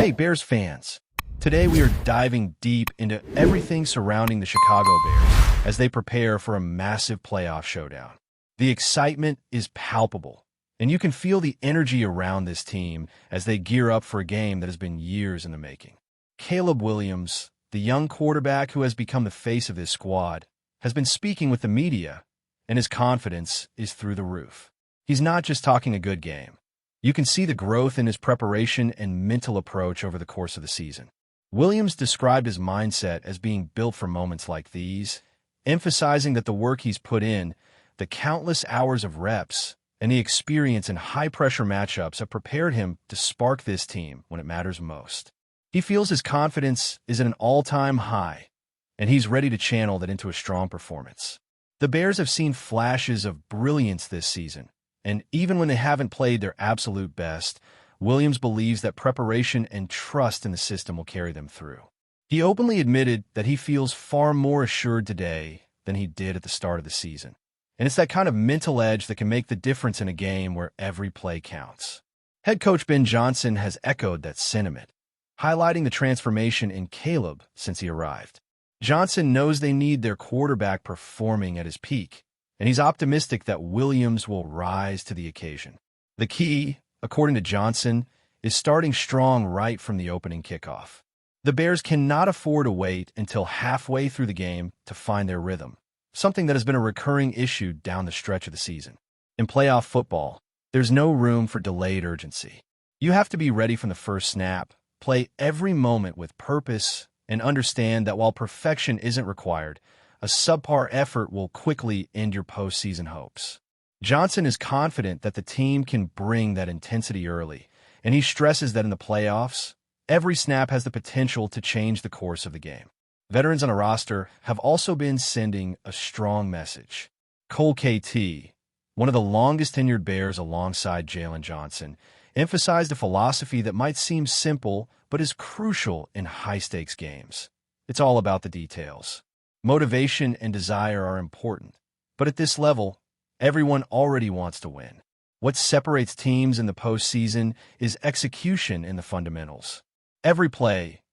Hey, Bears fans! Today we are diving deep into everything surrounding the Chicago Bears as they prepare for a massive playoff showdown. The excitement is palpable, and you can feel the energy around this team as they gear up for a game that has been years in the making. Caleb Williams, the young quarterback who has become the face of this squad, has been speaking with the media, and his confidence is through the roof. He's not just talking a good game. You can see the growth in his preparation and mental approach over the course of the season. Williams described his mindset as being built for moments like these, emphasizing that the work he's put in, the countless hours of reps, and the experience in high-pressure matchups have prepared him to spark this team when it matters most. He feels his confidence is at an all-time high, and he's ready to channel that into a strong performance. The Bears have seen flashes of brilliance this season, and even when they haven't played their absolute best, Williams believes that preparation and trust in the system will carry them through. He openly admitted that he feels far more assured today than he did at the start of the season. And it's that kind of mental edge that can make the difference in a game where every play counts. Head coach Ben Johnson has echoed that sentiment, highlighting the transformation in Caleb since he arrived. Johnson knows they need their quarterback performing at his peak, and he's optimistic that Williams will rise to the occasion. The key, according to Johnson, is starting strong right from the opening kickoff. The Bears cannot afford to wait until halfway through the game to find their rhythm, something that has been a recurring issue down the stretch of the season. In playoff football, there's no room for delayed urgency. You have to be ready from the first snap, play every moment with purpose, and understand that while perfection isn't required, a subpar effort will quickly end your postseason hopes. Johnson is confident that the team can bring that intensity early, and he stresses that in the playoffs, every snap has the potential to change the course of the game. Veterans on a roster have also been sending a strong message. Cole KT, one of the longest-tenured Bears alongside Jalen Johnson, emphasized a philosophy that might seem simple but is crucial in high-stakes games. It's all about the details. Motivation and desire are important, but at this level, everyone already wants to win. What separates teams in the postseason is execution in the fundamentals. Every play,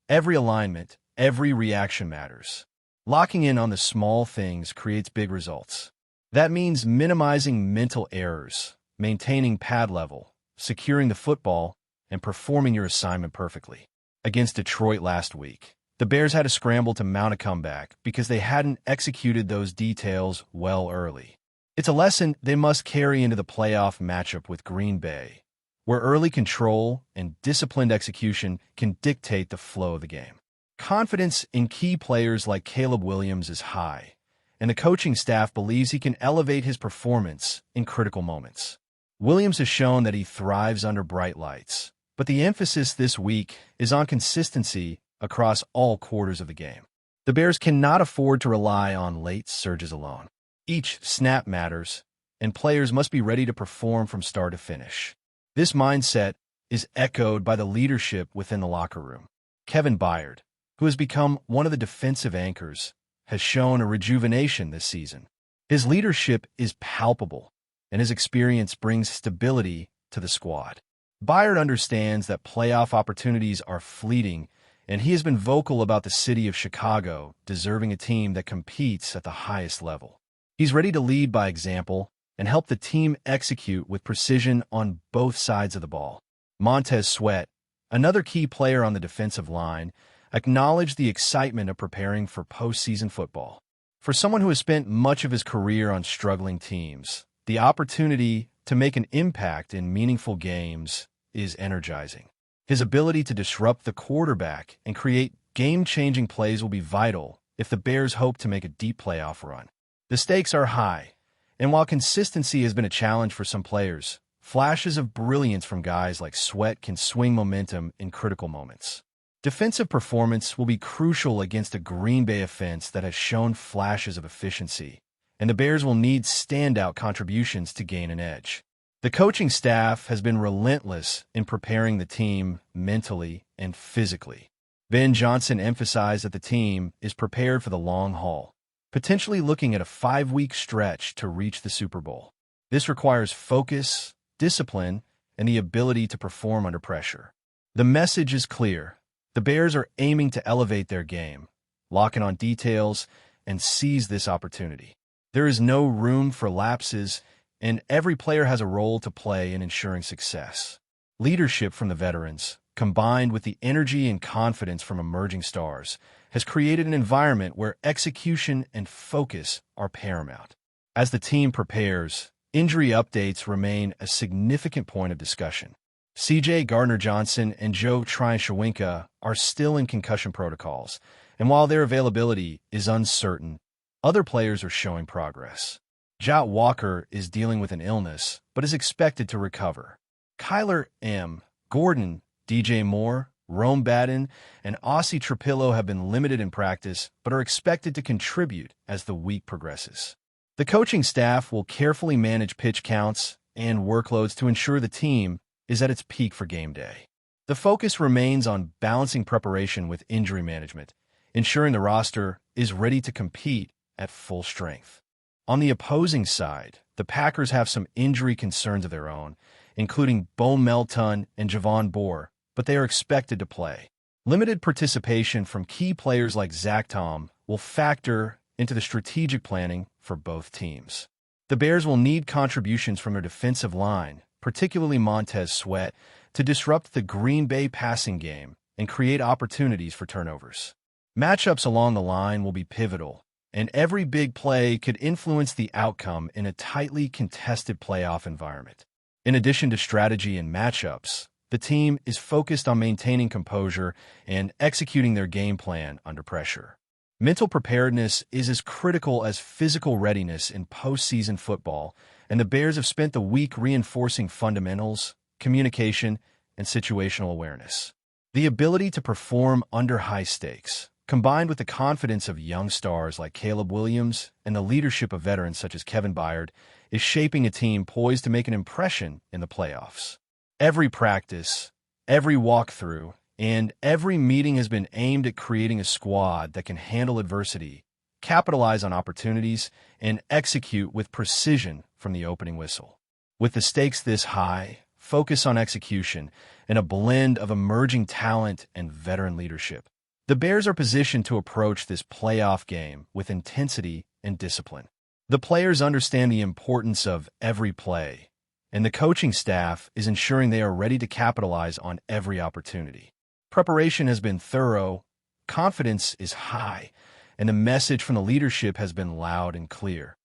every alignment, every reaction matters. Locking in on the small things creates big results. That means minimizing mental errors, maintaining pad level, securing the football, and performing your assignment perfectly. Against Detroit last week, the Bears had to scramble to mount a comeback because they hadn't executed those details well early. It's a lesson they must carry into the playoff matchup with Green Bay, where early control and disciplined execution can dictate the flow of the game. Confidence in key players like Caleb Williams is high, and the coaching staff believes he can elevate his performance in critical moments. Williams has shown that he thrives under bright lights, but the emphasis this week is on consistency across all quarters of the game. The Bears cannot afford to rely on late surges alone. Each snap matters, and players must be ready to perform from start to finish. This mindset is echoed by the leadership within the locker room. Kevin Byard, who has become one of the defensive anchors, has shown a rejuvenation this season. His leadership is palpable, and his experience brings stability to the squad. Byard understands that playoff opportunities are fleeting, and he has been vocal about the city of Chicago deserving a team that competes at the highest level. He's ready to lead by example and help the team execute with precision on both sides of the ball. Montez Sweat, another key player on the defensive line, acknowledged the excitement of preparing for postseason football. For someone who has spent much of his career on struggling teams, the opportunity to make an impact in meaningful games is energizing. His ability to disrupt the quarterback and create game-changing plays will be vital if the Bears hope to make a deep playoff run. The stakes are high, and while consistency has been a challenge for some players, flashes of brilliance from guys like Sweat can swing momentum in critical moments. Defensive performance will be crucial against a Green Bay offense that has shown flashes of efficiency, and the Bears will need standout contributions to gain an edge. The coaching staff has been relentless in preparing the team mentally and physically. Ben Johnson emphasized that the team is prepared for the long haul, potentially looking at a 5-week stretch to reach the Super Bowl. This requires focus, discipline, and the ability to perform under pressure. The message is clear. The Bears are aiming to elevate their game, lock in on details, and seize this opportunity. There is no room for lapses, and every player has a role to play in ensuring success. Leadership from the veterans, combined with the energy and confidence from emerging stars, has created an environment where execution and focus are paramount. As the team prepares, injury updates remain a significant point of discussion. C.J. Gardner-Johnson and Joe Tryon-Shoyinka are still in concussion protocols, and while their availability is uncertain, other players are showing progress. Jot Walker is dealing with an illness, but is expected to recover. Kyler M. Gordon, DJ Moore, Rome Baden, and Aussie Trapillo have been limited in practice, but are expected to contribute as the week progresses. The coaching staff will carefully manage pitch counts and workloads to ensure the team is at its peak for game day. The focus remains on balancing preparation with injury management, ensuring the roster is ready to compete at full strength. On the opposing side, the Packers have some injury concerns of their own, including Bo Melton and Javon Bohr, but they are expected to play. Limited participation from key players like Zach Tom will factor into the strategic planning for both teams. The Bears will need contributions from their defensive line, particularly Montez Sweat, to disrupt the Green Bay passing game and create opportunities for turnovers. Matchups along the line will be pivotal, and every big play could influence the outcome in a tightly contested playoff environment. In addition to strategy and matchups, the team is focused on maintaining composure and executing their game plan under pressure. Mental preparedness is as critical as physical readiness in postseason football, and the Bears have spent the week reinforcing fundamentals, communication, and situational awareness. The ability to perform under high stakes, combined with the confidence of young stars like Caleb Williams and the leadership of veterans such as Kevin Byard, is shaping a team poised to make an impression in the playoffs. Every practice, every walkthrough, and every meeting has been aimed at creating a squad that can handle adversity, capitalize on opportunities, and execute with precision from the opening whistle. With the stakes this high, focus on execution, and a blend of emerging talent and veteran leadership, the Bears are positioned to approach this playoff game with intensity and discipline. The players understand the importance of every play, and the coaching staff is ensuring they are ready to capitalize on every opportunity. Preparation has been thorough, confidence is high, and the message from the leadership has been loud and clear.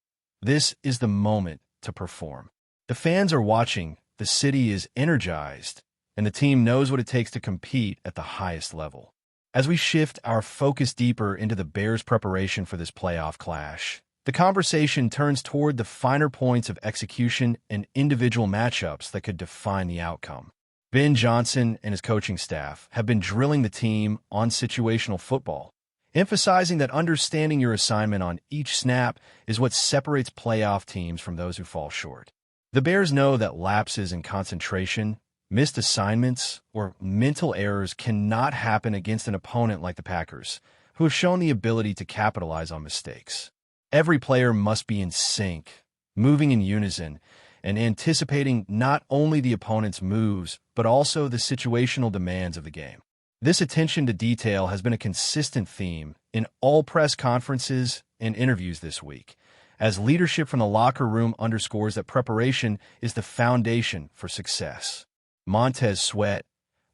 This is the moment to perform. The fans are watching, the city is energized, and the team knows what it takes to compete at the highest level. As we shift our focus deeper into the Bears' preparation for this playoff clash, the conversation turns toward the finer points of execution and individual matchups that could define the outcome. Ben Johnson and his coaching staff have been drilling the team on situational football, emphasizing that understanding your assignment on each snap is what separates playoff teams from those who fall short. The Bears know that lapses in concentration, missed assignments, or mental errors cannot happen against an opponent like the Packers, who have shown the ability to capitalize on mistakes. Every player must be in sync, moving in unison, and anticipating not only the opponent's moves, but also the situational demands of the game. This attention to detail has been a consistent theme in all press conferences and interviews this week, as leadership from the locker room underscores that preparation is the foundation for success. Montez Sweat,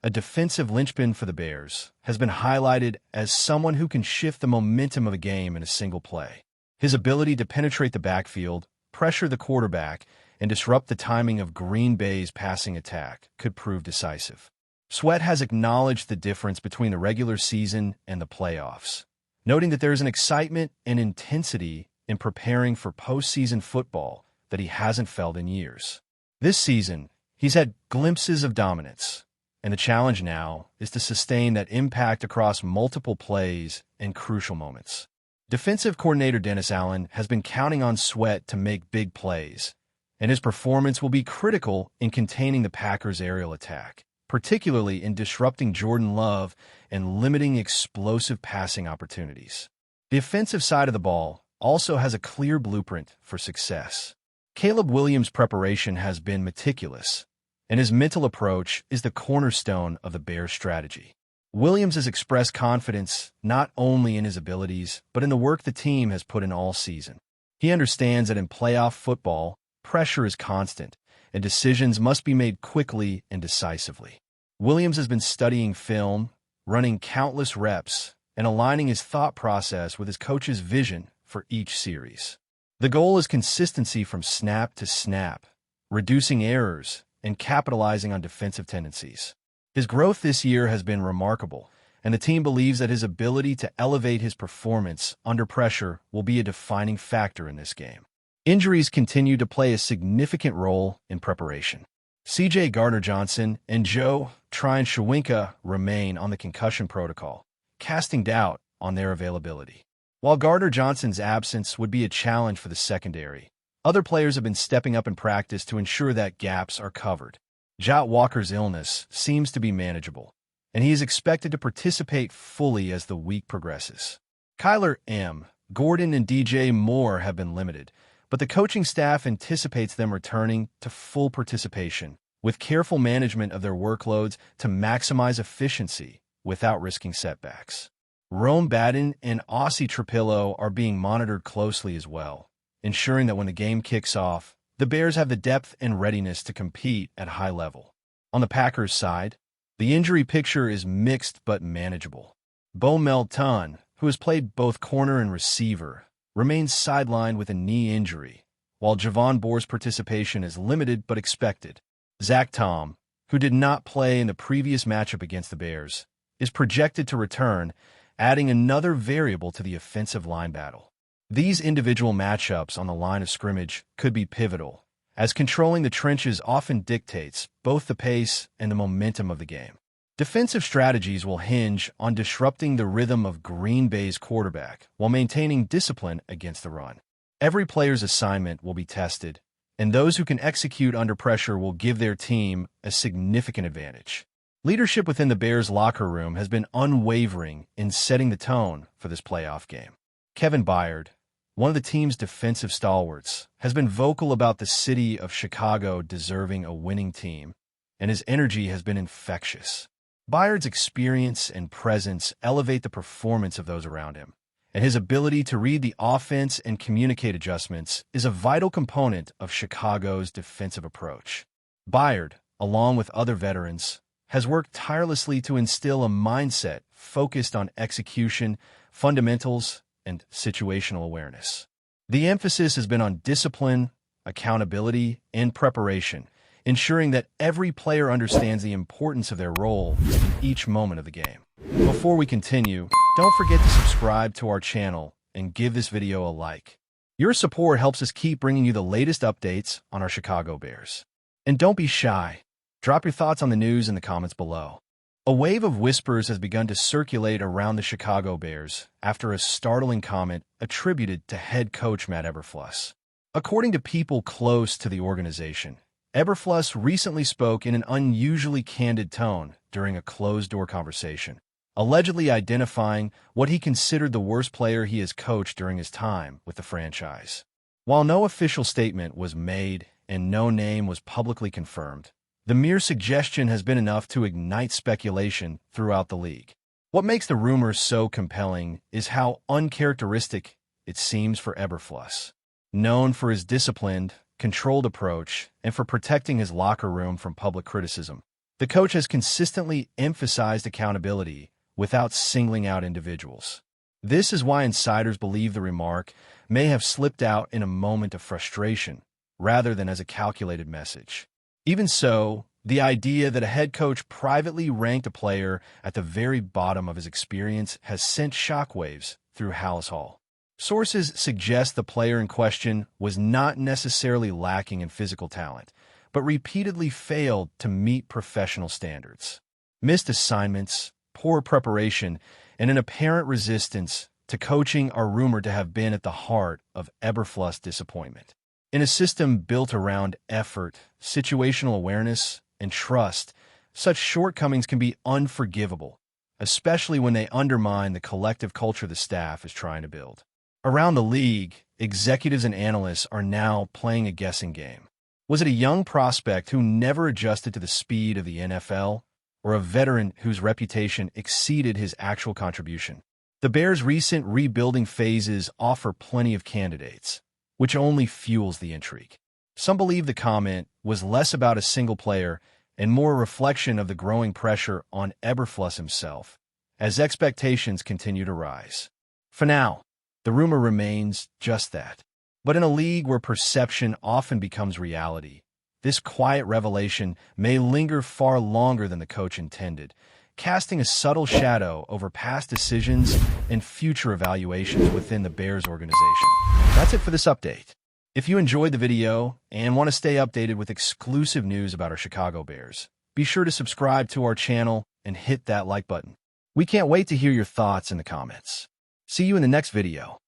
a defensive linchpin for the Bears, has been highlighted as someone who can shift the momentum of a game in a single play. His ability to penetrate the backfield, pressure the quarterback, and disrupt the timing of Green Bay's passing attack could prove decisive. Sweat has acknowledged the difference between the regular season and the playoffs, noting that there is an excitement and intensity in preparing for postseason football that he hasn't felt in years. This season, he's had glimpses of dominance, and the challenge now is to sustain that impact across multiple plays and crucial moments. Defensive coordinator Dennis Allen has been counting on Sweat to make big plays, and his performance will be critical in containing the Packers' aerial attack, particularly in disrupting Jordan Love and limiting explosive passing opportunities. The offensive side of the ball also has a clear blueprint for success. Caleb Williams' preparation has been meticulous, and his mental approach is the cornerstone of the Bears' strategy. Williams has expressed confidence not only in his abilities, but in the work the team has put in all season. He understands that in playoff football, pressure is constant, and decisions must be made quickly and decisively. Williams has been studying film, running countless reps, and aligning his thought process with his coach's vision for each series. The goal is consistency from snap to snap, reducing errors and capitalizing on defensive tendencies. His growth this year has been remarkable, and the team believes that his ability to elevate his performance under pressure will be a defining factor in this game. Injuries continue to play a significant role in preparation. C.J. Gardner-Johnson and Joe Tryon-Shoyinka remain on the concussion protocol, casting doubt on their availability. While Gardner-Johnson's absence would be a challenge for the secondary, other players have been stepping up in practice to ensure that gaps are covered. Jot Walker's illness seems to be manageable, and he is expected to participate fully as the week progresses. Kyler M., Gordon, and DJ Moore have been limited, but the coaching staff anticipates them returning to full participation, with careful management of their workloads to maximize efficiency without risking setbacks. Rome Baden and Aussie Trapillo are being monitored closely as well, ensuring that when the game kicks off, the Bears have the depth and readiness to compete at high level. On the Packers' side, the injury picture is mixed but manageable. Bo Melton, who has played both corner and receiver, remains sidelined with a knee injury, while Javon Bohr's participation is limited but expected. Zach Tom, who did not play in the previous matchup against the Bears, is projected to return, adding another variable to the offensive line battle. These individual matchups on the line of scrimmage could be pivotal, as controlling the trenches often dictates both the pace and the momentum of the game. Defensive strategies will hinge on disrupting the rhythm of Green Bay's quarterback while maintaining discipline against the run. Every player's assignment will be tested, and those who can execute under pressure will give their team a significant advantage. Leadership within the Bears' locker room has been unwavering in setting the tone for this playoff game. Kevin Byard, one of the team's defensive stalwarts, has been vocal about the city of Chicago deserving a winning team, and his energy has been infectious. Byard's experience and presence elevate the performance of those around him, and his ability to read the offense and communicate adjustments is a vital component of Chicago's defensive approach. Byard, along with other veterans, has worked tirelessly to instill a mindset focused on execution, fundamentals, and situational awareness. The emphasis has been on discipline, accountability, and preparation, ensuring that every player understands the importance of their role in each moment of the game. Before we continue, don't forget to subscribe to our channel and give this video a like. Your support helps us keep bringing you the latest updates on our Chicago Bears. And don't be shy. Drop your thoughts on the news in the comments below. A wave of whispers has begun to circulate around the Chicago Bears after a startling comment attributed to head coach Matt Eberflus. According to people close to the organization, Eberflus recently spoke in an unusually candid tone during a closed-door conversation, allegedly identifying what he considered the worst player he has coached during his time with the franchise. While no official statement was made and no name was publicly confirmed, the mere suggestion has been enough to ignite speculation throughout the league. What makes the rumors so compelling is how uncharacteristic it seems for Eberflus. Known for his disciplined, controlled approach and for protecting his locker room from public criticism, the coach has consistently emphasized accountability without singling out individuals. This is why insiders believe the remark may have slipped out in a moment of frustration rather than as a calculated message. Even so, the idea that a head coach privately ranked a player at the very bottom of his experience has sent shockwaves through Hallis Hall. Sources suggest the player in question was not necessarily lacking in physical talent, but repeatedly failed to meet professional standards. Missed assignments, poor preparation, and an apparent resistance to coaching are rumored to have been at the heart of Eberflus' disappointment. In a system built around effort, situational awareness, and trust, such shortcomings can be unforgivable, especially when they undermine the collective culture the staff is trying to build. Around the league, executives and analysts are now playing a guessing game. Was it a young prospect who never adjusted to the speed of the NFL, or a veteran whose reputation exceeded his actual contribution? The Bears' recent rebuilding phases offer plenty of candidates, which only fuels the intrigue. Some believe the comment was less about a single player and more a reflection of the growing pressure on EBERFLUS himself, as expectations continue to rise. For now, the rumor remains just that. But in a league where perception often becomes reality, this quiet revelation may linger far longer than the coach intended, casting a subtle shadow over past decisions and future evaluations within the Bears organization. That's it for this update. If you enjoyed the video and want to stay updated with exclusive news about our Chicago Bears, be sure to subscribe to our channel and hit that like button. We can't wait to hear your thoughts in the comments. See you in the next video.